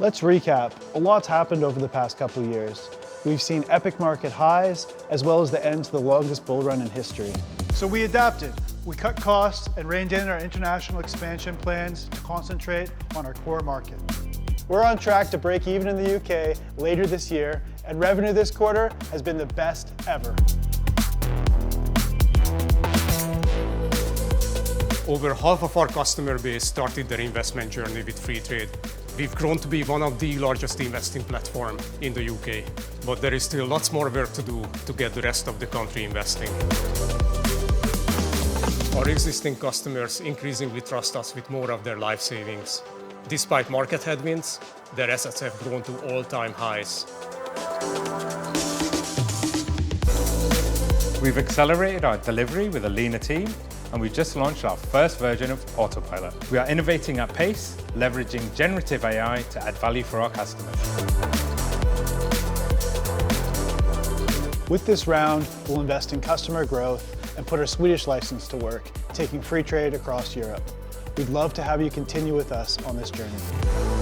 Let's recap. A lot's happened over the past couple years. We've seen epic market highs, as well as the end to the longest bull run in history. So we adapted. We cut costs and reined in our international expansion plans to concentrate on our core market. We're on track to break even in the UK later this year, and revenue this quarter has been the best ever. Over half of our customer base started their investment journey with Freetrade. We've grown to be one of the largest investing platforms in the UK, but there is still lots more work to do to get the rest of the country investing. Our existing customers increasingly trust us with more of their life savings. Despite market headwinds, their assets have grown to all-time highs. We've accelerated our delivery with a leaner team, and we've just launched our first version of Autopilot. We are innovating at pace, leveraging generative AI to add value for our customers. With this round, we'll invest in customer growth and put our Swedish license to work, taking free trade across Europe. We'd love to have you continue with us on this journey.